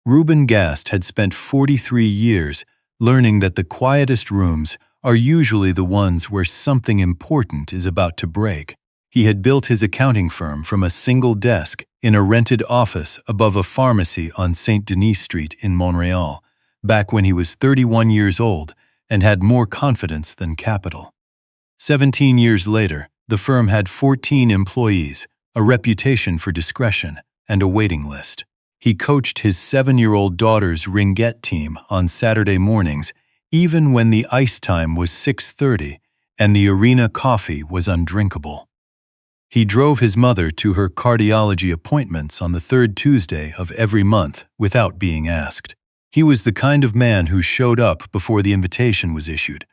Reuben Gast had spent 43 years learning that the quietest rooms are usually the ones where something important is about to break. He had built his accounting firm from a single desk in a rented office above a pharmacy on St. Denis Street in Montreal, back when he was 31 years old and had more confidence than capital. 17 years later, the firm had 14 employees, a reputation for discretion, and a waiting list. He coached his 7-year-old daughter's ringette team on Saturday mornings, even when the ice time was 6:30 and the arena coffee was undrinkable. He drove his mother to her cardiology appointments on the third Tuesday of every month without being asked. He was the kind of man who showed up before the invitation was issued,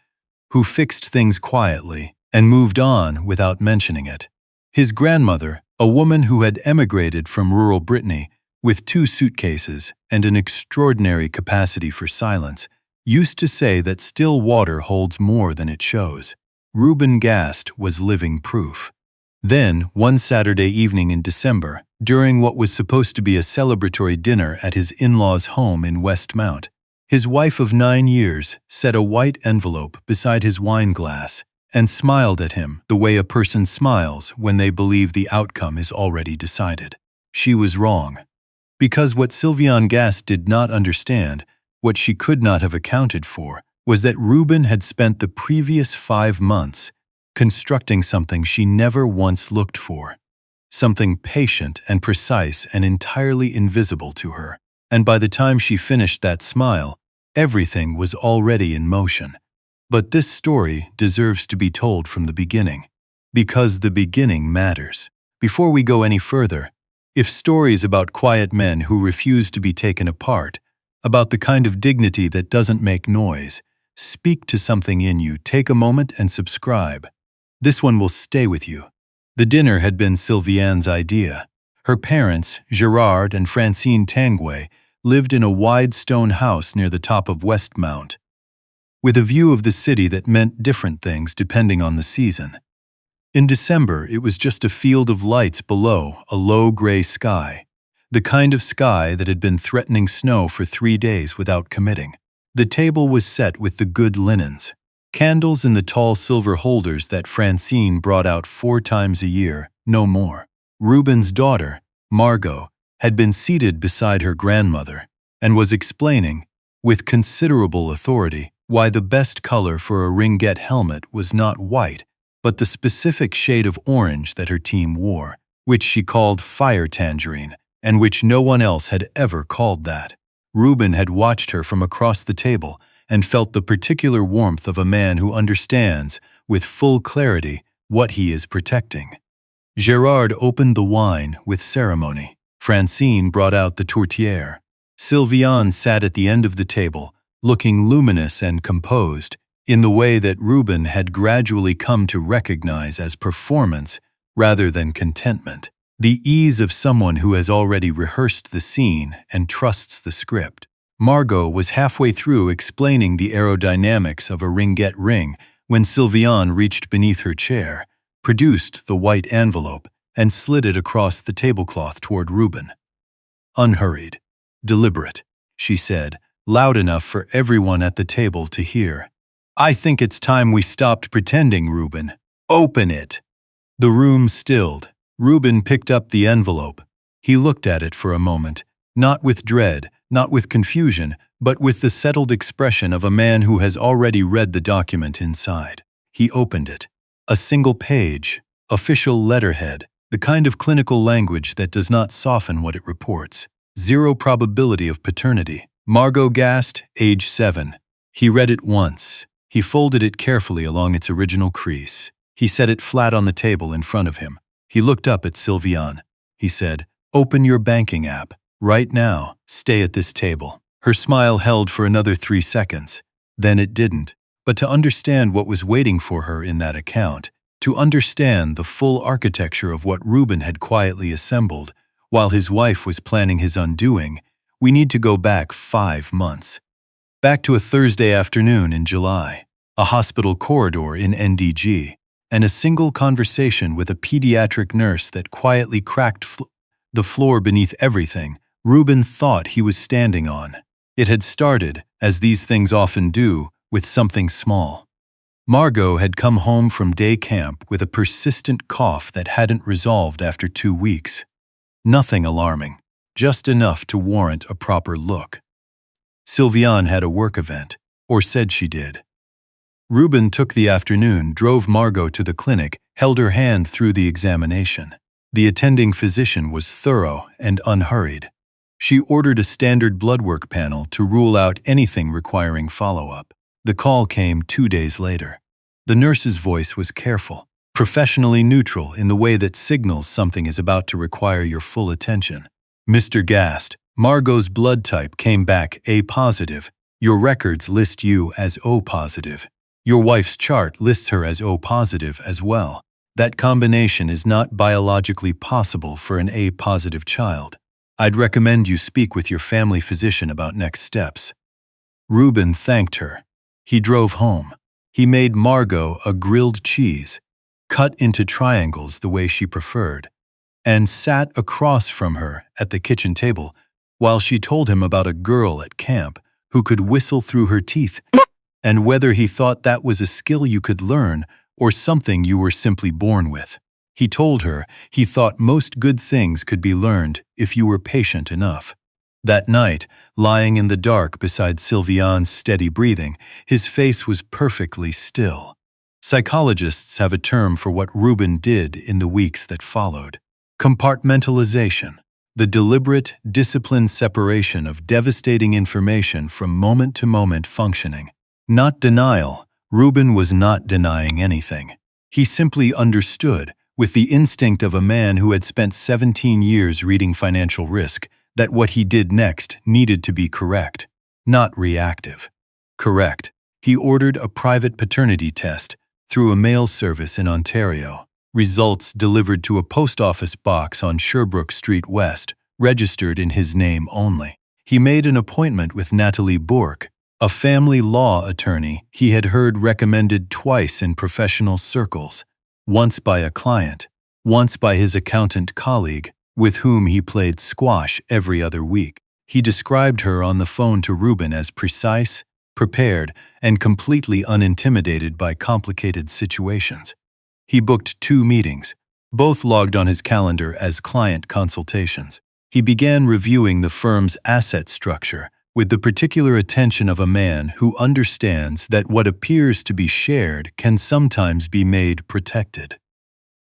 who fixed things quietly and moved on without mentioning it. His grandmother, a woman who had emigrated from rural Brittany with 2 suitcases and an extraordinary capacity for silence, used to say that still water holds more than it shows. Reuben Gast was living proof. Then, one Saturday evening in December, during what was supposed to be a celebratory dinner at his in-laws' home in Westmount, his wife of 9 years set a white envelope beside his wine glass and smiled at him the way a person smiles when they believe the outcome is already decided. She was wrong. Because what Sylviane Gast did not understand, what she could not have accounted for, was that Reuben had spent the previous 5 months constructing something she never once looked for, something patient and precise and entirely invisible to her. And by the time she finished that smile, everything was already in motion. But this story deserves to be told from the beginning, because the beginning matters. Before we go any further, if stories about quiet men who refuse to be taken apart, about the kind of dignity that doesn't make noise, speak to something in you, take a moment and subscribe. This one will stay with you. The dinner had been Sylviane's idea. Her parents, Gerard and Francine Tanguay, lived in a wide stone house near the top of Westmount, with a view of the city that meant different things depending on the season. In December, it was just a field of lights below a low gray sky, the kind of sky that had been threatening snow for 3 days without committing. The table was set with the good linens, candles in the tall silver holders that Francine brought out 4 times a year, no more. Reuben's daughter, Margot, had been seated beside her grandmother and was explaining, with considerable authority, why the best color for a ringette helmet was not white, but the specific shade of orange that her team wore, which she called fire tangerine, and which no one else had ever called that. Reuben had watched her from across the table and felt the particular warmth of a man who understands, with full clarity, what he is protecting. Gerard opened the wine with ceremony. Francine brought out the tourtière. Sylviane sat at the end of the table, looking luminous and composed, in the way that Reuben had gradually come to recognize as performance rather than contentment, the ease of someone who has already rehearsed the scene and trusts the script. Margot was halfway through explaining the aerodynamics of a ringette ring when Sylviane reached beneath her chair, produced the white envelope, and slid it across the tablecloth toward Reuben. Unhurried, deliberate, she said, loud enough for everyone at the table to hear. "I think it's time we stopped pretending, Reuben. Open it." The room stilled. Reuben picked up the envelope. He looked at it for a moment, not with dread, not with confusion, but with the settled expression of a man who has already read the document inside. He opened it. A single page, official letterhead, the kind of clinical language that does not soften what it reports. 0 probability of paternity. Margot Gast, age 7. He read it once. He folded it carefully along its original crease. He set it flat on the table in front of him. He looked up at Sylviane. He said, "Open your banking app. Right now, stay at this table." Her smile held for another 3 seconds. Then it didn't. But to understand what was waiting for her in that account, to understand the full architecture of what Reuben had quietly assembled, while his wife was planning his undoing, we need to go back 5 months. Back to a Thursday afternoon in July, a hospital corridor in NDG, and a single conversation with a pediatric nurse that quietly cracked the floor beneath everything, Reuben thought he was standing on. It had started, as these things often do, with something small. Margot had come home from day camp with a persistent cough that hadn't resolved after 2 weeks. Nothing alarming, just enough to warrant a proper look. Sylviane had a work event, or said she did. Reuben took the afternoon, drove Margot to the clinic, held her hand through the examination. The attending physician was thorough and unhurried. She ordered a standard blood work panel to rule out anything requiring follow-up. The call came 2 days later. The nurse's voice was careful, professionally neutral in the way that signals something is about to require your full attention. Mr. Gast, Margot's blood type came back A positive. Your records list you as O positive. Your wife's chart lists her as O positive as well. That combination is not biologically possible for an A positive child. I'd recommend you speak with your family physician about next steps. Reuben thanked her. He drove home. He made Margot a grilled cheese, cut into triangles the way she preferred, and sat across from her at the kitchen table while she told him about a girl at camp who could whistle through her teeth, and whether he thought that was a skill you could learn or something you were simply born with. He told her he thought most good things could be learned if you were patient enough. That night, lying in the dark beside Sylviane's steady breathing, his face was perfectly still. Psychologists have a term for what Reuben did in the weeks that followed. Compartmentalization, the deliberate, disciplined separation of devastating information from moment-to-moment functioning. Not denial. Reuben was not denying anything. He simply understood, with the instinct of a man who had spent 17 years reading financial risk, that what he did next needed to be correct, not reactive. Correct. He ordered a private paternity test through a mail service in Ontario. Results delivered to a post office box on Sherbrooke Street West, registered in his name only. He made an appointment with Natalie Bourque, a family law attorney he had heard recommended twice in professional circles, once by a client, once by his accountant colleague, with whom he played squash every other week. He described her on the phone to Reuben as precise, prepared, and completely unintimidated by complicated situations. He booked 2 meetings, both logged on his calendar as client consultations. He began reviewing the firm's asset structure with the particular attention of a man who understands that what appears to be shared can sometimes be made protected.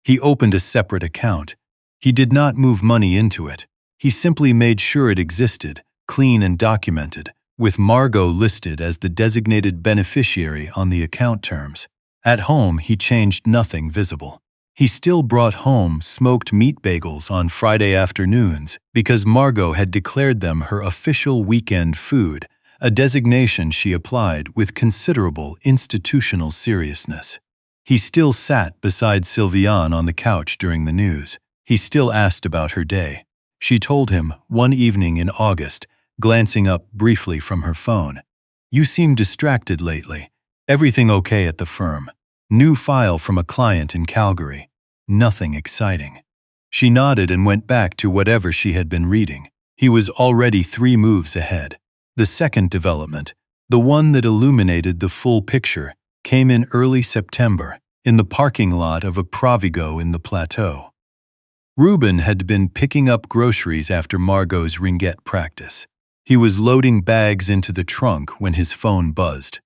He opened a separate account. He did not move money into it. He simply made sure it existed, clean and documented, with Margot listed as the designated beneficiary on the account terms. At home, he changed nothing visible. He still brought home smoked meat bagels on Friday afternoons because Margot had declared them her official weekend food, a designation she applied with considerable institutional seriousness. He still sat beside Sylviane on the couch during the news. He still asked about her day. She told him one evening in August, glancing up briefly from her phone. "You seem distracted lately. Everything okay at the firm? New file from a client in Calgary. Nothing exciting." She nodded and went back to whatever she had been reading. He was already 3 moves ahead. The second development, the one that illuminated the full picture, came in early September, in the parking lot of a Provigo in the Plateau. Reuben had been picking up groceries after Margot's ringgit practice. He was loading bags into the trunk when his phone buzzed.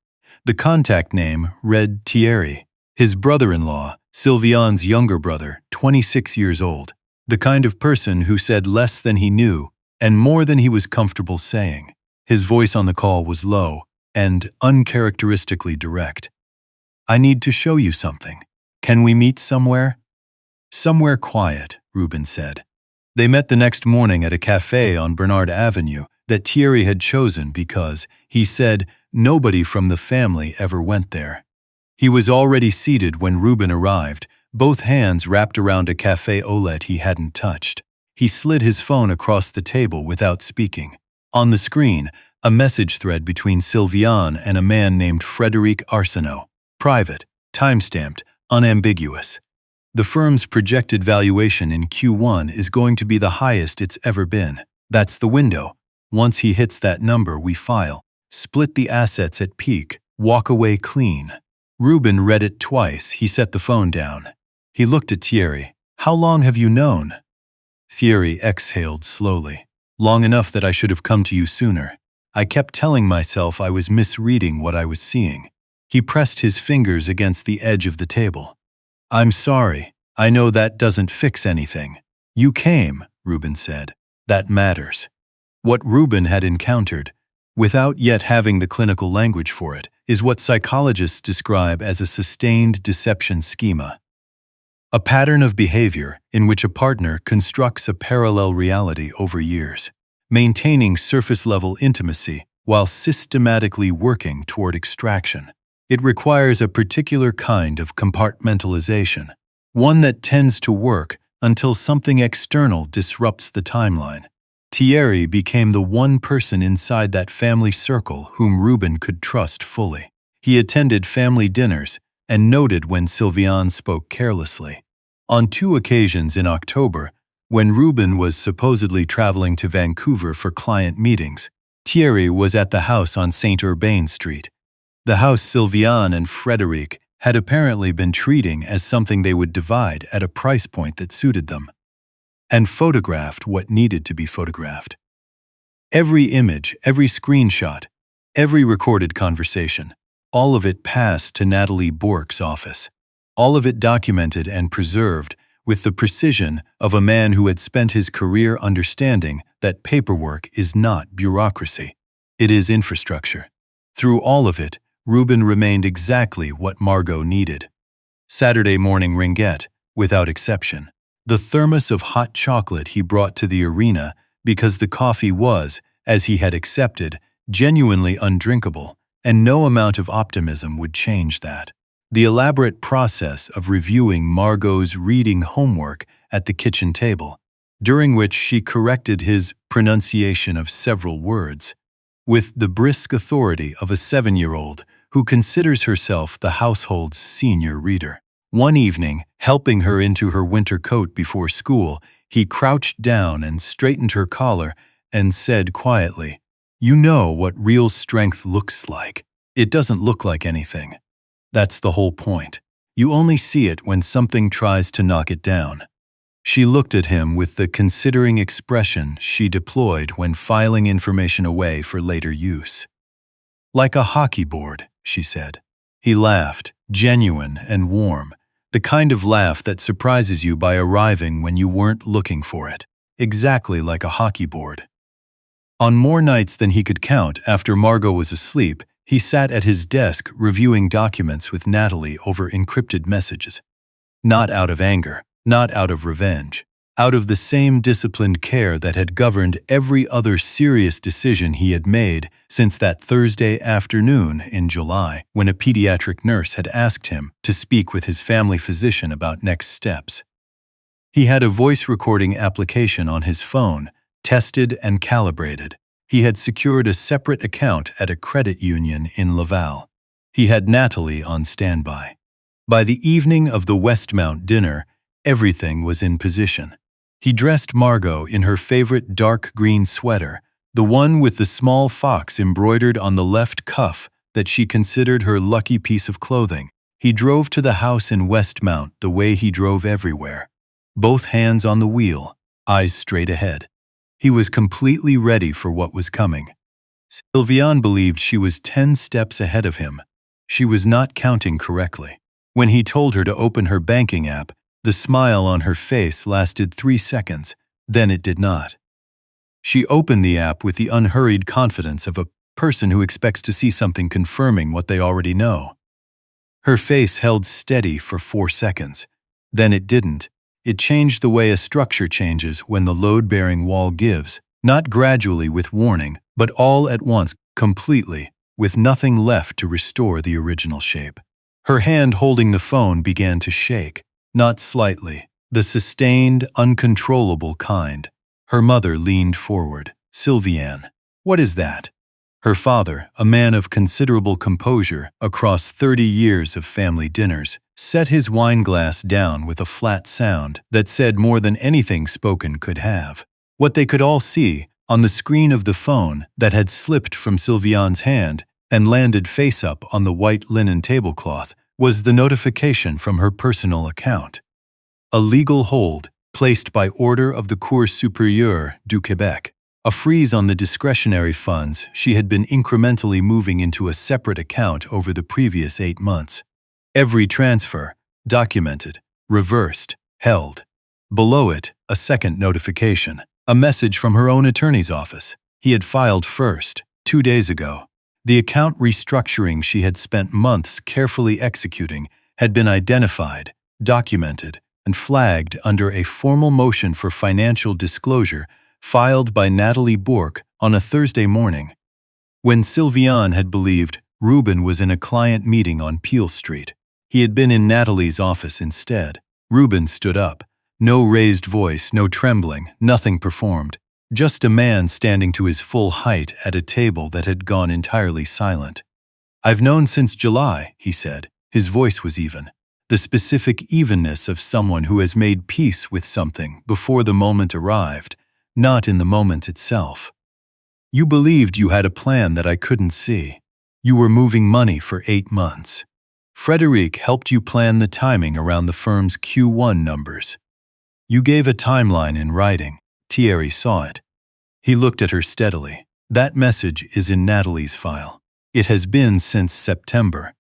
The contact name read Thierry, his brother-in-law, Sylviane's younger brother, 26 years old, the kind of person who said less than he knew and more than he was comfortable saying. His voice on the call was low and uncharacteristically direct. "I need to show you something. Can we meet somewhere?" "Somewhere quiet," Reuben said. They met the next morning at a cafe on Bernard Avenue that Thierry had chosen because, he said, nobody from the family ever went there. He was already seated when Reuben arrived, both hands wrapped around a café au lait he hadn't touched. He slid his phone across the table without speaking. On the screen, a message thread between Sylviane and a man named Frédéric Arsenault. Private, time-stamped, unambiguous. The firm's projected valuation in Q1 is going to be the highest it's ever been. That's the window. Once he hits that number, we file, split the assets at peak, walk away clean. Ruben read it twice. He set the phone down. He looked at Thierry. How long have you known? Thierry exhaled slowly. Long enough that I should have come to you sooner. I kept telling myself I was misreading what I was seeing. He pressed his fingers against the edge of the table. I'm sorry. I know that doesn't fix anything. You came, Ruben said. That matters. What Ruben had encountered, without yet having the clinical language for it, is what psychologists describe as a sustained deception schema. A pattern of behavior in which a partner constructs a parallel reality over years, maintaining surface-level intimacy while systematically working toward extraction. It requires a particular kind of compartmentalization, one that tends to work until something external disrupts the timeline. Thierry became the one person inside that family circle whom Ruben could trust fully. He attended family dinners and noted when Sylviane spoke carelessly. On 2 occasions in October, when Ruben was supposedly traveling to Vancouver for client meetings, Thierry was at the house on Saint-Urbain Street. The house Sylviane and Frédéric had apparently been treating as something they would divide at a price point that suited them, and photographed what needed to be photographed. Every image, every screenshot, every recorded conversation, all of it passed to Natalie Bourque's office. All of it documented and preserved with the precision of a man who had spent his career understanding that paperwork is not bureaucracy. It is infrastructure. Through all of it, Ruben remained exactly what Margot needed. Saturday morning ringgit, without exception. The thermos of hot chocolate he brought to the arena because the coffee was, as he had accepted, genuinely undrinkable, and no amount of optimism would change that. The elaborate process of reviewing Margot's reading homework at the kitchen table, during which she corrected his pronunciation of several words, with the brisk authority of a 7-year-old who considers herself the household's senior reader. One evening, helping her into her winter coat before school, he crouched down and straightened her collar and said quietly, "You know what real strength looks like. It doesn't look like anything. That's the whole point. You only see it when something tries to knock it down." She looked at him with the considering expression she deployed when filing information away for later use. "Like a hockey board," she said. He laughed, genuine and warm, the kind of laugh that surprises you by arriving when you weren't looking for it. Exactly like a hockey board. On more nights than he could count after Margot was asleep, he sat at his desk reviewing documents with Natalie over encrypted messages. Not out of anger, not out of revenge, out of the same disciplined care that had governed every other serious decision he had made since that Thursday afternoon in July when a pediatric nurse had asked him to speak with his family physician about next steps. He had a voice recording application on his phone, tested and calibrated. He had secured a separate account at a credit union in Laval. He had Natalie on standby. By the evening of the Westmount dinner, everything was in position. He dressed Margot in her favorite dark green sweater, the one with the small fox embroidered on the left cuff that she considered her lucky piece of clothing. He drove to the house in Westmount the way he drove everywhere, both hands on the wheel, eyes straight ahead. He was completely ready for what was coming. Sylviane believed she was 10 steps ahead of him. She was not counting correctly. When he told her to open her banking app, the smile on her face lasted 3 seconds, then it did not. She opened the app with the unhurried confidence of a person who expects to see something confirming what they already know. Her face held steady for 4 seconds. Then it didn't. It changed the way a structure changes when the load-bearing wall gives, not gradually with warning, but all at once, completely, with nothing left to restore the original shape. Her hand holding the phone began to shake, not slightly, the sustained, uncontrollable kind. Her mother leaned forward. "Sylviane, what is that?" Her father, a man of considerable composure across 30 years of family dinners, set his wineglass down with a flat sound that said more than anything spoken could have. What they could all see On the screen of the phone that had slipped from Sylviane's hand and landed face-up on the white linen tablecloth was the notification from her personal account. A legal hold placed by order of the Cour supérieure du Québec. A freeze on the discretionary funds she had been incrementally moving into a separate account over the previous 8 months. Every transfer, documented, reversed, held. Below it, a second notification. A message from her own attorney's office. He had filed first, 2 days ago. The account restructuring she had spent months carefully executing had been identified, documented, and flagged under a formal motion for financial disclosure filed by Natalie Bourque on a Thursday morning. When Sylviane had believed Ruben was in a client meeting on Peel Street, he had been in Natalie's office instead. Ruben stood up. No raised voice, no trembling, nothing performed. Just a man standing to his full height at a table that had gone entirely silent. "I've known since July," he said. His voice was even. The specific evenness of someone who has made peace with something before the moment arrived, not in the moment itself. "You believed you had a plan that I couldn't see. You were moving money for 8 months. Frederic helped you plan the timing around the firm's Q1 numbers. You gave a timeline in writing. Thierry saw it. He looked at her steadily. That message is in Natalie's file. It has been since September."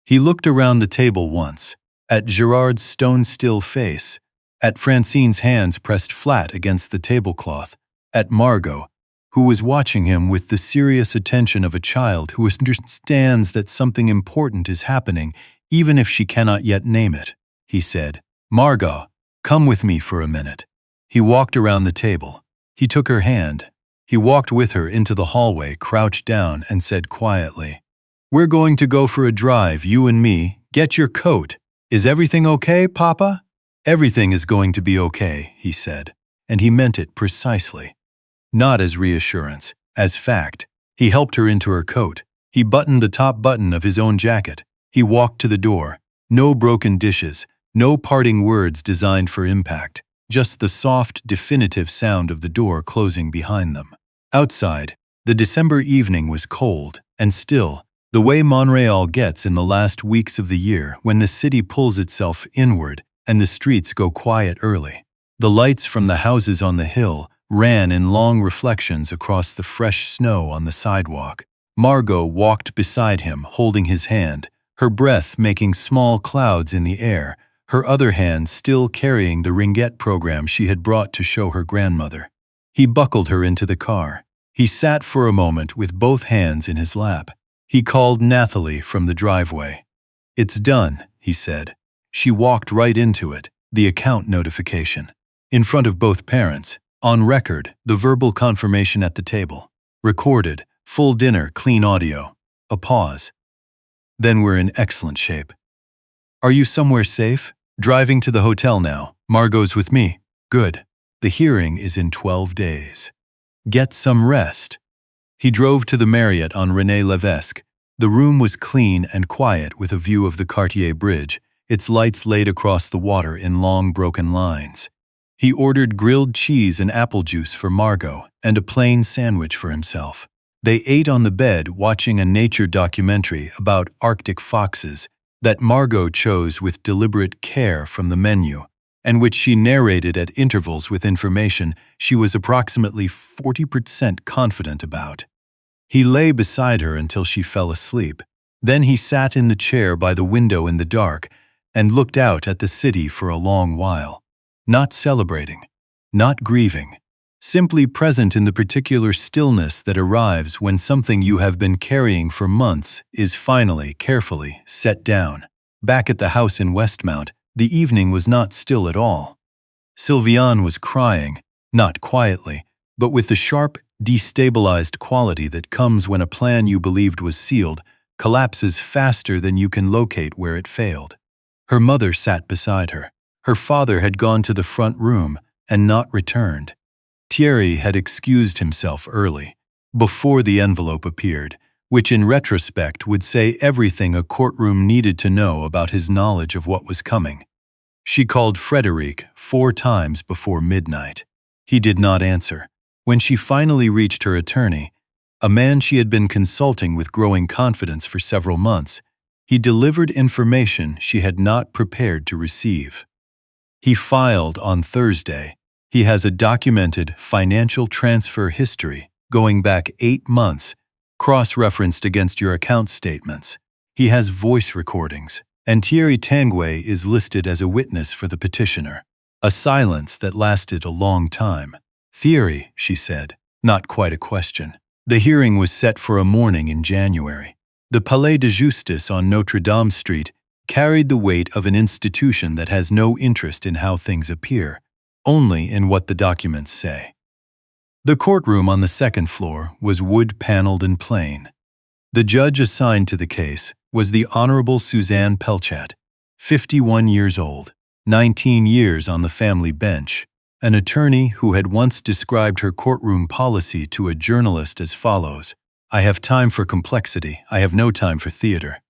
He looked around the table once, at Gerard's stone-still face, at Francine's hands pressed flat against the tablecloth, at Margot, who was watching him with the serious attention of a child who understands that something important is happening even if she cannot yet name it. He said, "Margot, come with me for a minute." He walked around the table. He took her hand. He walked with her into the hallway, crouched down, and said quietly, "We're going to go for a drive, you and me. Get your coat. Is everything okay, Papa?" "Everything is going to be okay," he said, and he meant it precisely. Not as reassurance, as fact. He helped her into her coat. He buttoned the top button of his own jacket. He walked to the door. No broken dishes, no parting words designed for impact, just the soft, definitive sound of the door closing behind them. Outside, the December evening was cold and still, the way Montreal gets in the last weeks of the year when the city pulls itself inward and the streets go quiet early. The lights from the houses on the hill ran in long reflections across the fresh snow on the sidewalk. Margot walked beside him, holding his hand, her breath making small clouds in the air, her other hand still carrying the ringgit program she had brought to show her grandmother. He buckled her into the car. He sat for a moment with both hands in his lap. He called Nathalie from the driveway. "It's done," he said. She walked right into it, the account notification. In front of both parents, on record, the verbal confirmation at the table. Recorded, full dinner, clean audio. A pause. "Then we're in excellent shape. Are you somewhere safe? Driving to the hotel now. Margot's with me. Good. The hearing is in 12 days. Get some rest." He drove to the Marriott on René Lévesque. The room was clean and quiet with a view of the Cartier Bridge, its lights laid across the water in long broken lines. He ordered grilled cheese and apple juice for Margot and a plain sandwich for himself. They ate on the bed watching a nature documentary about Arctic foxes that Margot chose with deliberate care from the menu, and which she narrated at intervals with information she was approximately 40% confident about. He lay beside her until she fell asleep. Then he sat in the chair by the window in the dark and looked out at the city for a long while, not celebrating, not grieving, simply present in the particular stillness that arrives when something you have been carrying for months is finally, carefully set down. Back at the house in Westmount, the evening was not still at all. Sylviane was crying, not quietly, but with the sharp, destabilized quality that comes when a plan you believed was sealed collapses faster than you can locate where it failed. Her mother sat beside her. Her father had gone to the front room and not returned. Thierry had excused himself early, before the envelope appeared, which in retrospect would say everything a courtroom needed to know about his knowledge of what was coming. She called Frederic 4 times before midnight. He did not answer. When she finally reached her attorney, a man she had been consulting with growing confidence for several months, he delivered information she had not prepared to receive. He filed on Thursday. He has a documented financial transfer history going back 8 months, cross-referenced against your account statements. He has voice recordings, and Thierry Tanguay is listed as a witness for the petitioner. A silence that lasted a long time. "Thierry," she said, not quite a question. The hearing was set for a morning in January. The Palais de Justice on Notre Dame Street carried the weight of an institution that has no interest in how things appear, only in what the documents say. The courtroom on the second floor was wood-paneled and plain. The judge assigned to the case was the Honorable Suzanne Pelchat, 51 years old, 19 years on the family bench, an attorney who had once described her courtroom policy to a journalist as follows: "I have time for complexity, I have no time for theater."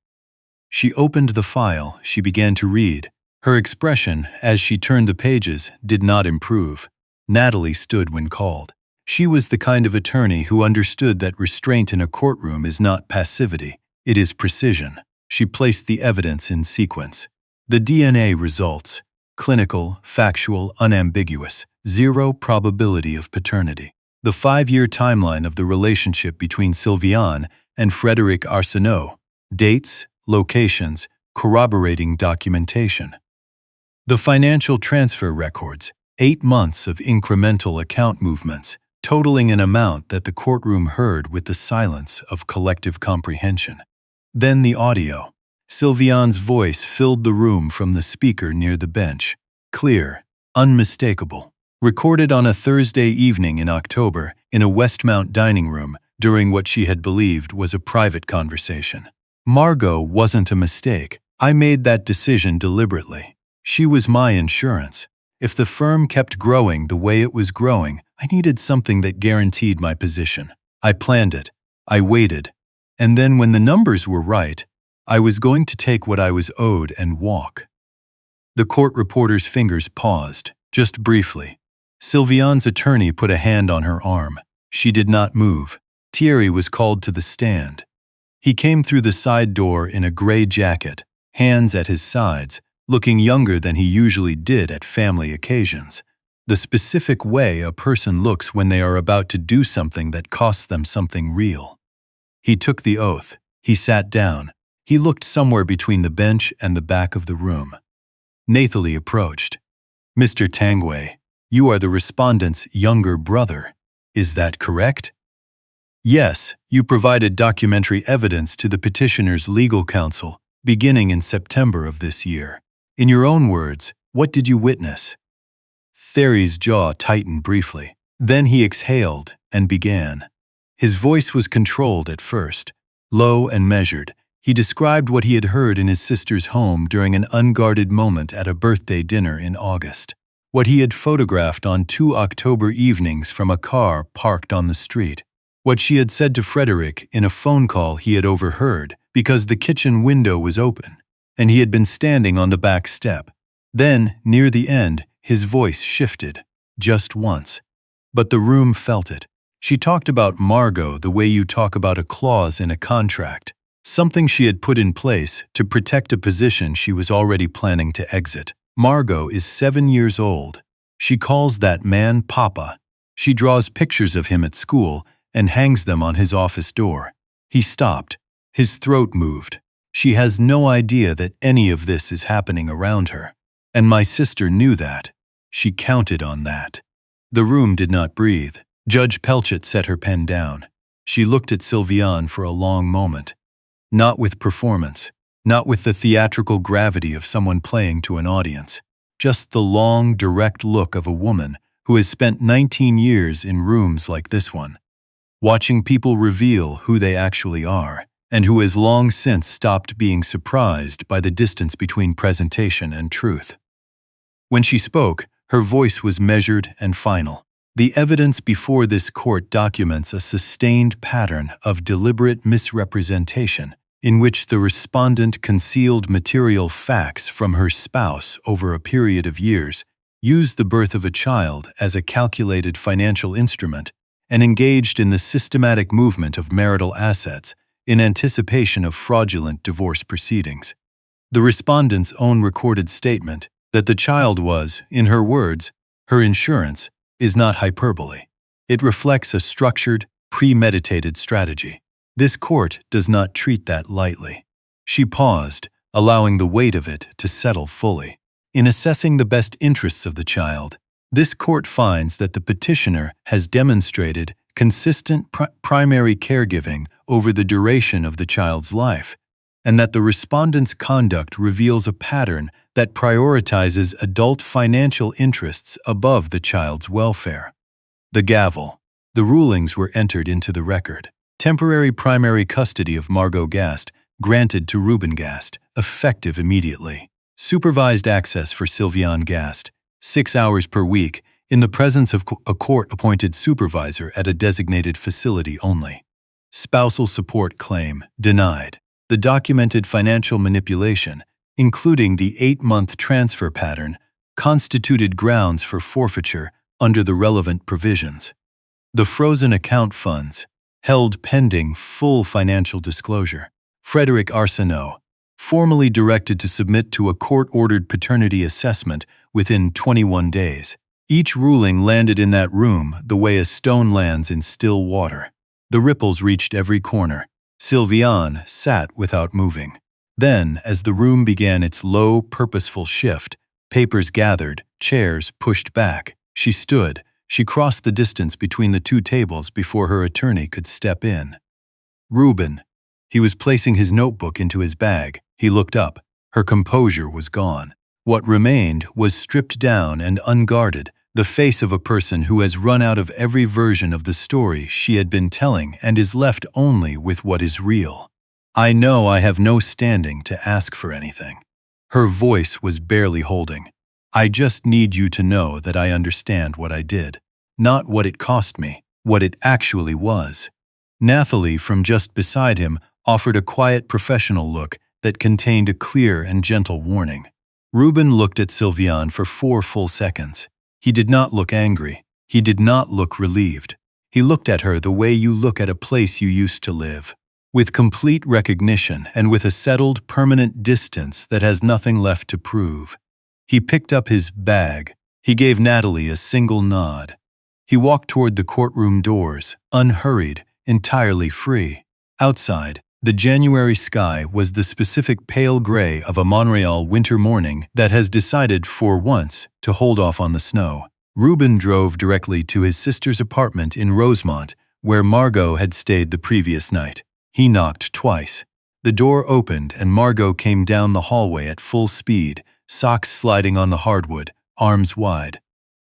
She opened the file, she began to read. Her expression, as she turned the pages, did not improve. Natalie stood when called. She was the kind of attorney who understood that restraint in a courtroom is not passivity, it is precision. She placed the evidence in sequence. The DNA results: clinical, factual, unambiguous, 0 probability of paternity. The 5-year timeline of the relationship between Sylviane and Frédéric Arsenault. Dates, locations, corroborating documentation. The financial transfer records, 8 months of incremental account movements, totaling an amount that the courtroom heard with the silence of collective comprehension. Then the audio. Sylviane's voice filled the room from the speaker near the bench, clear, unmistakable. Recorded on a Thursday evening in October in a Westmount dining room during what she had believed was a private conversation. "Margot wasn't a mistake. I made that decision deliberately. She was my insurance. If the firm kept growing the way it was growing, I needed something that guaranteed my position. I planned it. I waited. And then when the numbers were right, I was going to take what I was owed and walk." The court reporter's fingers paused, just briefly. Sylviane's attorney put a hand on her arm. She did not move. Thierry was called to the stand. He came through the side door in a gray jacket, hands at his sides, looking younger than he usually did at family occasions. The specific way a person looks when they are about to do something that costs them something real. He took the oath. He sat down. He looked somewhere between the bench and the back of the room. Nathalie approached. "Mr. Tanguay, you are the respondent's younger brother. Is that correct?" "Yes, you provided documentary evidence to the petitioner's legal counsel, beginning in September of this year. In your own words, what did you witness?" Thierry's jaw tightened briefly. Then he exhaled and began. His voice was controlled at first, low and measured. He described what he had heard in his sister's home during an unguarded moment at a birthday dinner in August. What he had photographed on 2 October evenings from a car parked on the street. What she had said to Frédéric in a phone call he had overheard because the kitchen window was open, and he had been standing on the back step. Then, near the end, his voice shifted, just once. But the room felt it. She talked about Margot the way you talk about a clause in a contract, something she had put in place to protect a position she was already planning to exit. Margot is 7 years old. She calls that man Papa. She draws pictures of him at school and hangs them on his office door. He stopped. His throat moved. She has no idea that any of this is happening around her. And my sister knew that. She counted on that. The room did not breathe. Judge Pelchat set her pen down. She looked at Sylviane for a long moment. Not with performance, not with the theatrical gravity of someone playing to an audience. Just the long, direct look of a woman who has spent 19 years in rooms like this one, watching people reveal who they actually are, and who has long since stopped being surprised by the distance between presentation and truth. When she spoke, her voice was measured and final. The evidence before this court documents a sustained pattern of deliberate misrepresentation in which the respondent concealed material facts from her spouse over a period of years, used the birth of a child as a calculated financial instrument, and engaged in the systematic movement of marital assets in anticipation of fraudulent divorce proceedings. The respondent's own recorded statement that the child was, in her words, her insurance, is not hyperbole. It reflects a structured, premeditated strategy. This court does not treat that lightly. She paused, allowing the weight of it to settle fully. In assessing the best interests of the child, this court finds that the petitioner has demonstrated consistent primary caregiving over the duration of the child's life, and that the respondent's conduct reveals a pattern that prioritizes adult financial interests above the child's welfare. The gavel. The rulings were entered into the record. Temporary primary custody of Margot Gast granted to Reuben Gast, effective immediately. Supervised access for Sylviane Gast, 6 hours per week, in the presence of a court-appointed supervisor at a designated facility only. Spousal support claim denied. The documented financial manipulation, including the 8-month transfer pattern, constituted grounds for forfeiture under the relevant provisions. The frozen account funds, held pending full financial disclosure. Frederick Arsenault, formally directed to submit to a court-ordered paternity assessment within 21 days. Each ruling landed in that room the way a stone lands in still water. The ripples reached every corner. Sylviane sat without moving. Then, as the room began its low, purposeful shift, papers gathered, chairs pushed back. She stood. She crossed the distance between the two tables before her attorney could step in. Reuben. He was placing his notebook into his bag. He looked up. Her composure was gone. What remained was stripped down and unguarded, the face of a person who has run out of every version of the story she had been telling and is left only with what is real. I know I have no standing to ask for anything. Her voice was barely holding. I just need you to know that I understand what I did. Not what it cost me, what it actually was. Nathalie, from just beside him, offered a quiet professional look that contained a clear and gentle warning. Reuben looked at Sylviane for 4 full seconds. He did not look angry. He did not look relieved. He looked at her the way you look at a place you used to live, with complete recognition and with a settled, permanent distance that has nothing left to prove. He picked up his bag. He gave Nathalie a single nod. He walked toward the courtroom doors, unhurried, entirely free. Outside, the January sky was the specific pale gray of a Montreal winter morning that has decided for once to hold off on the snow. Reuben drove directly to his sister's apartment in Rosemont, where Margot had stayed the previous night. He knocked twice. The door opened and Margot came down the hallway at full speed, socks sliding on the hardwood, arms wide.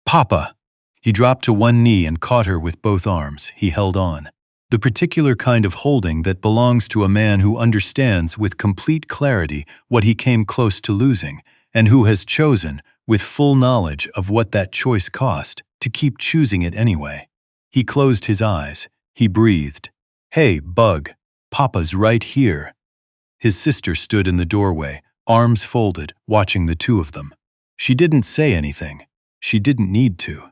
"Papa!" He dropped to one knee and caught her with both arms. He held on. The particular kind of holding that belongs to a man who understands with complete clarity what he came close to losing, and who has chosen, with full knowledge of what that choice cost, to keep choosing it anyway. He closed his eyes. He breathed. "Hey, Bug, Papa's right here." His sister stood in the doorway, arms folded, watching the two of them. She didn't say anything. She didn't need to.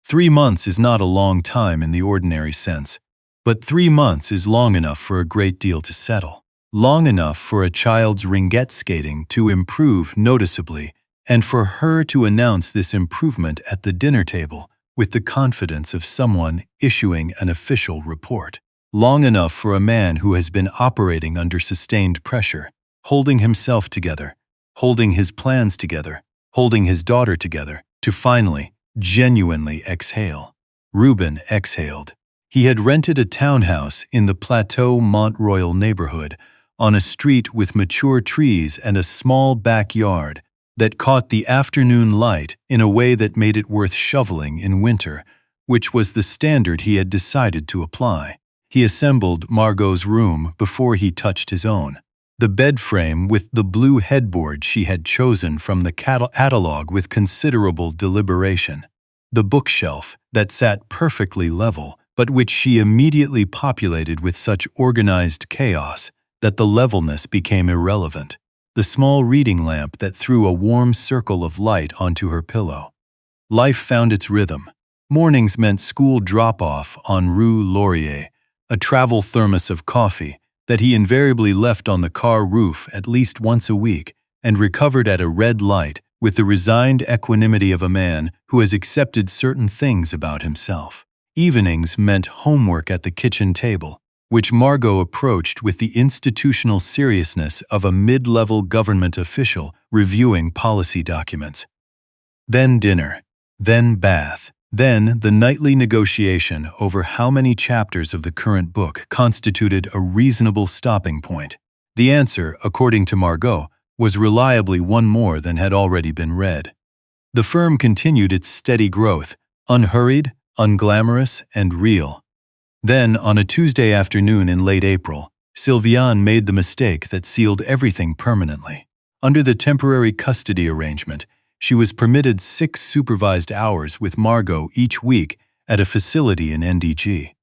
3 months is not a long time in the ordinary sense. But 3 months is long enough for a great deal to settle. Long enough for a child's ringette skating to improve noticeably, and for her to announce this improvement at the dinner table with the confidence of someone issuing an official report. Long enough for a man who has been operating under sustained pressure, holding himself together, holding his plans together, holding his daughter together, to finally, genuinely exhale. Reuben exhaled. He had rented a townhouse in the Plateau Mont-Royal neighborhood, on a street with mature trees and a small backyard that caught the afternoon light in a way that made it worth shoveling in winter, which was the standard he had decided to apply. He assembled Margot's room before he touched his own. The bed frame with the blue headboard she had chosen from the catalog with considerable deliberation. The bookshelf that sat perfectly level, but which she immediately populated with such organized chaos that the levelness became irrelevant. The small reading lamp that threw a warm circle of light onto her pillow. Life found its rhythm. Mornings meant school drop-off on Rue Laurier, a travel thermos of coffee that he invariably left on the car roof at least once a week and recovered at a red light with the resigned equanimity of a man who has accepted certain things about himself. Evenings meant homework at the kitchen table, which Margot approached with the institutional seriousness of a mid-level government official reviewing policy documents. Then dinner, then bath, then the nightly negotiation over how many chapters of the current book constituted a reasonable stopping point. The answer, according to Margot, was reliably one more than had already been read. The firm continued its steady growth, unhurried, unglamorous, and real. Then, on a Tuesday afternoon in late April, Sylviane made the mistake that sealed everything permanently. Under the temporary custody arrangement, she was permitted 6 supervised hours with Margot each week at a facility in NDG.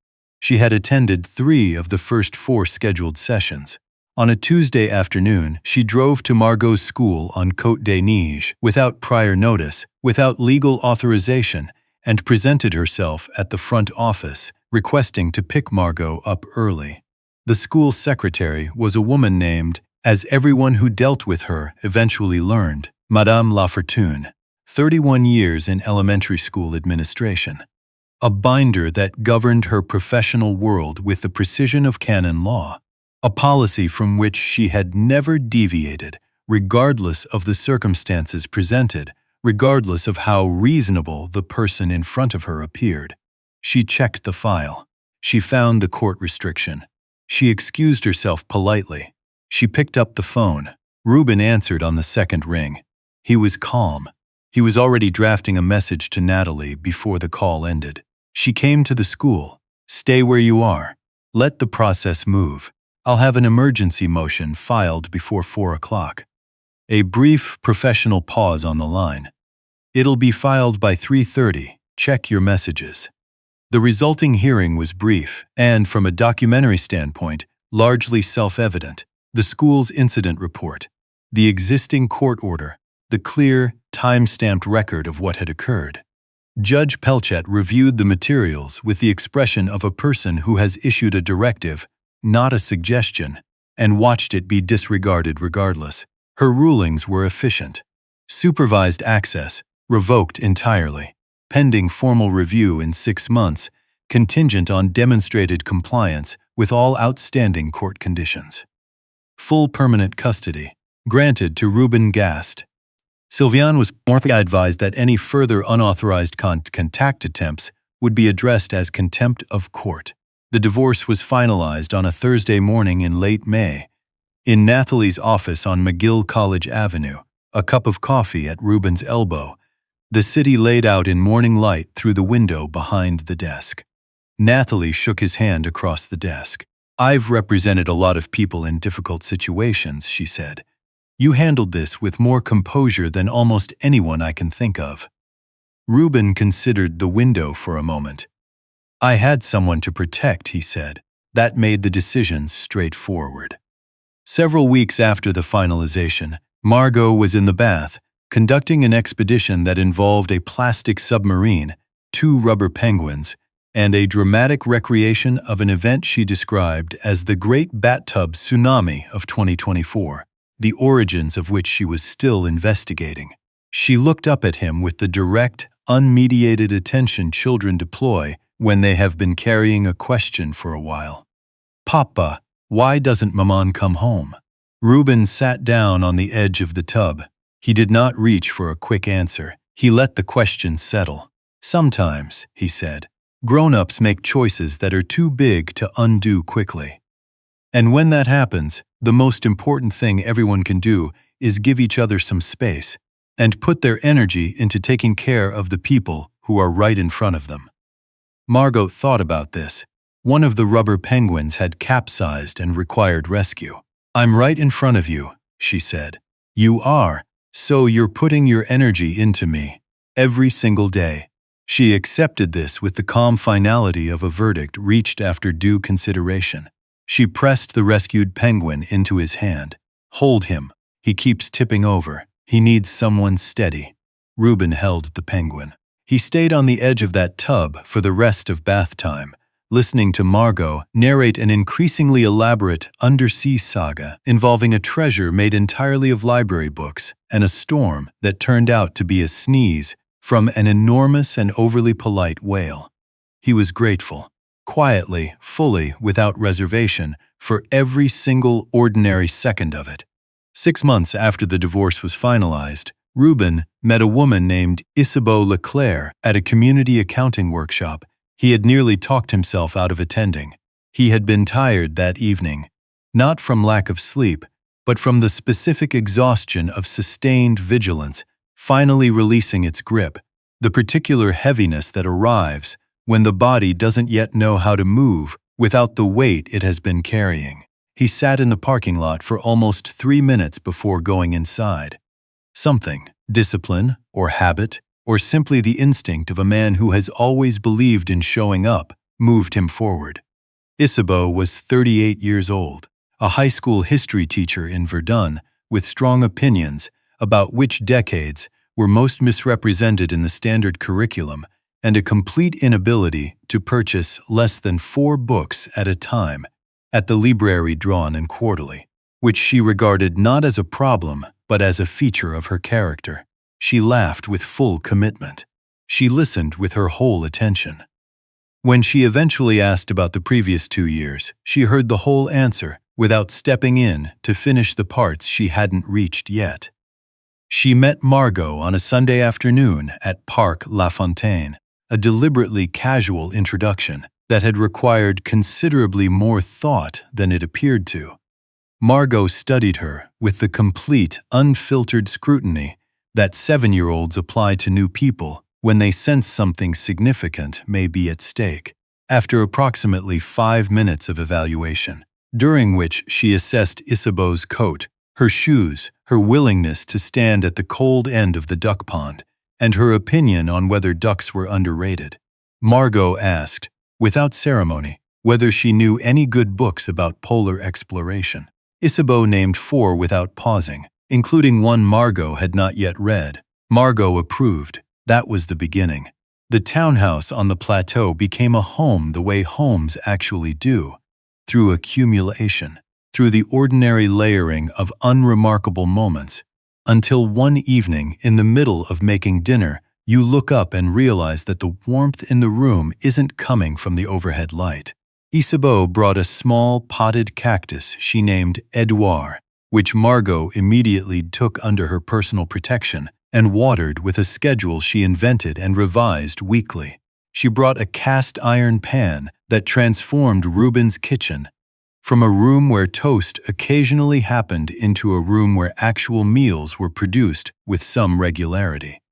She had attended 3 of the first 4 scheduled sessions. On a Tuesday afternoon, she drove to Margot's school on Côte des Neiges without prior notice, without legal authorization, and presented herself at the front office, requesting to pick Margot up early. The school secretary was a woman named, as everyone who dealt with her eventually learned, Madame Lafortune, 31 years in elementary school administration. A binder that governed her professional world with the precision of canon law. A policy from which she had never deviated, regardless of the circumstances presented, regardless of how reasonable the person in front of her appeared. She checked the file. She found the court restriction. She excused herself politely. She picked up the phone. Ruben answered on the second ring. He was calm. He was already drafting a message to Natalie before the call ended. She came to the school. Stay where you are. Let the process move. I'll have an emergency motion filed before 4 o'clock. A brief professional pause on the line. It'll be filed by 3:30. Check your messages. The resulting hearing was brief and, from a documentary standpoint, largely self-evident. The school's incident report, the existing court order, the clear, time-stamped record of what had occurred. Judge Pelchat reviewed the materials with the expression of a person who has issued a directive, not a suggestion, and watched it be disregarded regardless. Her rulings were efficient. Supervised access, revoked entirely. Pending formal review in 6 months, contingent on demonstrated compliance with all outstanding court conditions. Full permanent custody, granted to Ruben Gast. Sylviane was more advised that any further unauthorized contact attempts would be addressed as contempt of court. The divorce was finalized on a Thursday morning in late May. In Nathalie's office on McGill College Avenue, a cup of coffee at Ruben's elbow, the city laid out in morning light through the window behind the desk. Natalie shook his hand across the desk. "I've represented a lot of people in difficult situations," she said. "You handled this with more composure than almost anyone I can think of." Ruben considered the window for a moment. "I had someone to protect," he said. That made the decision straightforward. Several weeks after the finalization, Margot was in the bath, conducting an expedition that involved a plastic submarine, 2 rubber penguins, and a dramatic recreation of an event she described as the Great Bat-Tub Tsunami of 2024, the origins of which she was still investigating. She looked up at him with the direct, unmediated attention children deploy when they have been carrying a question for a while. "Papa, why doesn't Maman come home?" Ruben sat down on the edge of the tub. He did not reach for a quick answer. He let the question settle. "Sometimes," he said, "grown-ups make choices that are too big to undo quickly. And when that happens, the most important thing everyone can do is give each other some space and put their energy into taking care of the people who are right in front of them." Margot thought about this. One of the rubber penguins had capsized and required rescue. "I'm right in front of you," she said. "You are, so you're putting your energy into me. Every single day." She accepted this with the calm finality of a verdict reached after due consideration. She pressed the rescued penguin into his hand. "Hold him. He keeps tipping over. He needs someone steady." Ruben held the penguin. He stayed on the edge of that tub for the rest of bath time, listening to Margot narrate an increasingly elaborate undersea saga involving a treasure made entirely of library books and a storm that turned out to be a sneeze from an enormous and overly polite whale. He was grateful, quietly, fully, without reservation, for every single ordinary second of it. 6 months after the divorce was finalized, Reuben met a woman named Isabeau Leclerc at a community accounting workshop he had nearly talked himself out of attending. He had been tired that evening, not from lack of sleep, but from the specific exhaustion of sustained vigilance finally releasing its grip, the particular heaviness that arrives when the body doesn't yet know how to move without the weight it has been carrying. He sat in the parking lot for almost 3 minutes before going inside. Something, discipline or habit, or simply the instinct of a man who has always believed in showing up, moved him forward. Isabeau was 38 years old, a high school history teacher in Verdun with strong opinions about which decades were most misrepresented in the standard curriculum and a complete inability to purchase less than 4 books at a time at the librairie drawn and quarterly, which she regarded not as a problem but as a feature of her character. She laughed with full commitment. She listened with her whole attention. When she eventually asked about the previous 2 years, she heard the whole answer without stepping in to finish the parts she hadn't reached yet. She met Margot on a Sunday afternoon at Parc La Fontaine, a deliberately casual introduction that had required considerably more thought than it appeared to. Margot studied her with the complete, unfiltered scrutiny that 7-year-olds apply to new people when they sense something significant may be at stake. After approximately 5 minutes of evaluation, during which she assessed Isabeau's coat, her shoes, her willingness to stand at the cold end of the duck pond, and her opinion on whether ducks were underrated, Margot asked, without ceremony, whether she knew any good books about polar exploration. Isabeau named 4 without pausing, including one Margot had not yet read. Margot approved. That was the beginning. The townhouse on the plateau became a home the way homes actually do, through accumulation, through the ordinary layering of unremarkable moments, until one evening in the middle of making dinner, you look up and realize that the warmth in the room isn't coming from the overhead light. Isabeau brought a small potted cactus she named Edouard, which Margot immediately took under her personal protection and watered with a schedule she invented and revised weekly. She brought a cast iron pan that transformed Reuben's kitchen from a room where toast occasionally happened into a room where actual meals were produced with some regularity.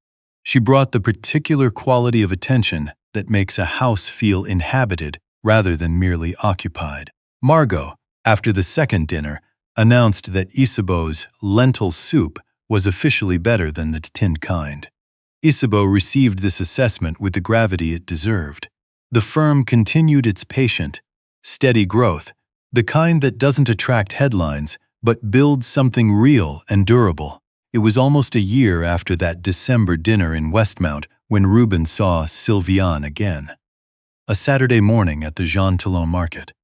She brought the particular quality of attention that makes a house feel inhabited rather than merely occupied. Margot, after the second dinner, announced that Isabeau's lentil soup was officially better than the tinned kind. Isabeau received this assessment with the gravity it deserved. The firm continued its patient, steady growth, the kind that doesn't attract headlines but builds something real and durable. It was almost a year after that December dinner in Westmount when Reuben saw Sylviane again. A Saturday morning at the Jean Talon market.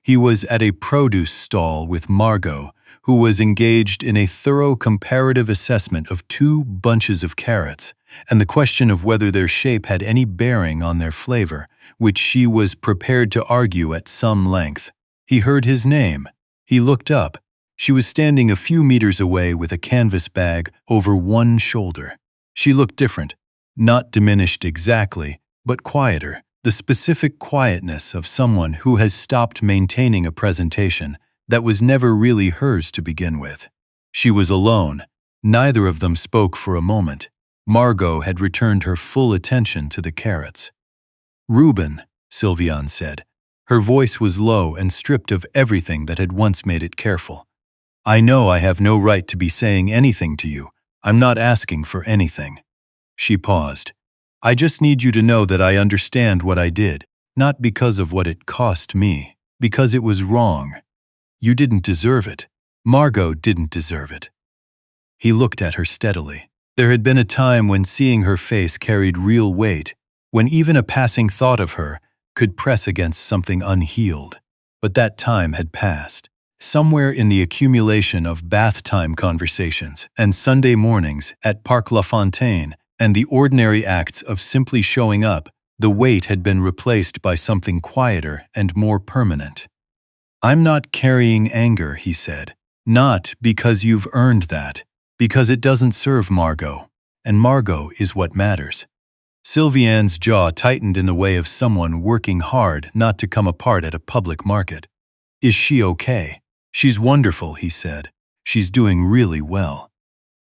He was at a produce stall with Margot, who was engaged in a thorough comparative assessment of 2 bunches of carrots, and the question of whether their shape had any bearing on their flavor, which she was prepared to argue at some length. He heard his name. He looked up. She was standing a few meters away with a canvas bag over one shoulder. She looked different, not diminished exactly, but quieter, the specific quietness of someone who has stopped maintaining a presentation that was never really hers to begin with. She was alone. Neither of them spoke for a moment. Margot had returned her full attention to the carrots. "Reuben," Sylviane said. Her voice was low and stripped of everything that had once made it careful. "I know I have no right to be saying anything to you. I'm not asking for anything." She paused. "I just need you to know that I understand what I did, not because of what it cost me, because it was wrong. You didn't deserve it. Margot didn't deserve it." He looked at her steadily. There had been a time when seeing her face carried real weight, when even a passing thought of her could press against something unhealed. But that time had passed. Somewhere in the accumulation of bath time conversations and Sunday mornings at Parc La Fontaine and the ordinary acts of simply showing up, the weight had been replaced by something quieter and more permanent. "I'm not carrying anger," he said. "Not because you've earned that, because it doesn't serve Margot, and Margot is what matters." Sylviane's jaw tightened in the way of someone working hard not to come apart at a public market. "Is she okay?" "She's wonderful," he said. "She's doing really well."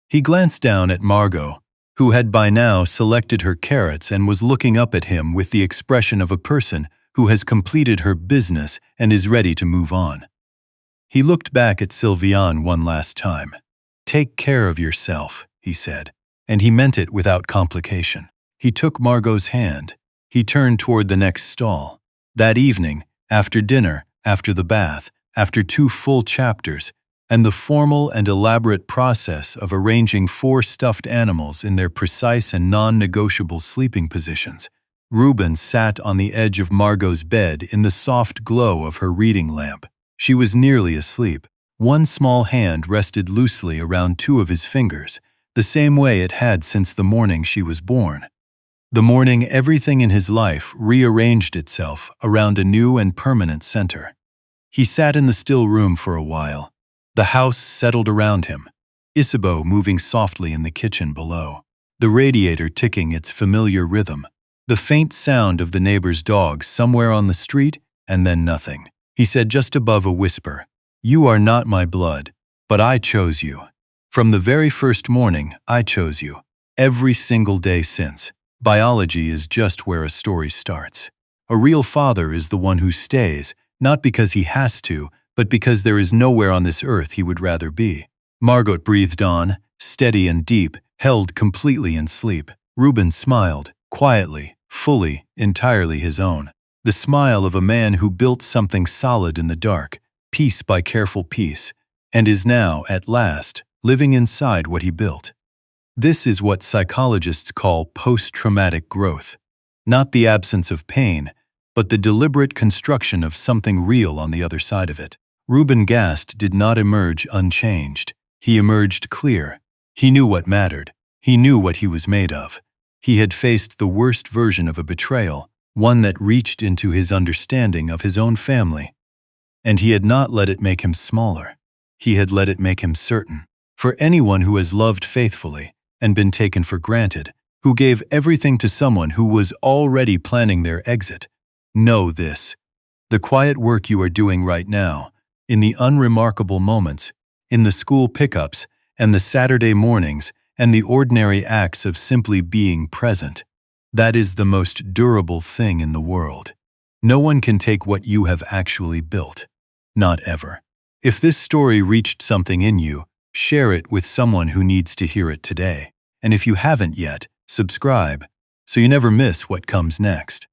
He glanced down at Margot, who had by now selected her carrots and was looking up at him with the expression of a person who has completed her business and is ready to move on. He looked back at Sylviane one last time. "Take care of yourself," he said, and he meant it without complication. He took Margot's hand. He turned toward the next stall. That evening, after dinner, after the bath, after 2 full chapters, and the formal and elaborate process of arranging 4 stuffed animals in their precise and non-negotiable sleeping positions, Reuben sat on the edge of Margot's bed in the soft glow of her reading lamp. She was nearly asleep. One small hand rested loosely around 2 of his fingers, the same way it had since the morning she was born. The morning everything in his life rearranged itself around a new and permanent center. He sat in the still room for a while. The house settled around him, Isabeau moving softly in the kitchen below, the radiator ticking its familiar rhythm, the faint sound of the neighbor's dog somewhere on the street, and then nothing. He said just above a whisper, "You are not my blood, but I chose you. From the very first morning, I chose you. Every single day since. Biology is just where a story starts. A real father is the one who stays, not because he has to, but because there is nowhere on this earth he would rather be." Margot breathed on, steady and deep, held completely in sleep. Reuben smiled, quietly, fully, entirely his own. The smile of a man who built something solid in the dark, piece by careful piece, and is now, at last, living inside what he built. This is what psychologists call post-traumatic growth. Not the absence of pain, but the deliberate construction of something real on the other side of it. Reuben Gast did not emerge unchanged. He emerged clear. He knew what mattered. He knew what he was made of. He had faced the worst version of a betrayal, one that reached into his understanding of his own family. And he had not let it make him smaller. He had let it make him certain. For anyone who has loved faithfully and been taken for granted, who gave everything to someone who was already planning their exit, know this. The quiet work you are doing right now, in the unremarkable moments, in the school pickups and the Saturday mornings and the ordinary acts of simply being present, that is the most durable thing in the world. No one can take what you have actually built. Not ever. If this story reached something in you, share it with someone who needs to hear it today. And if you haven't yet, subscribe so you never miss what comes next.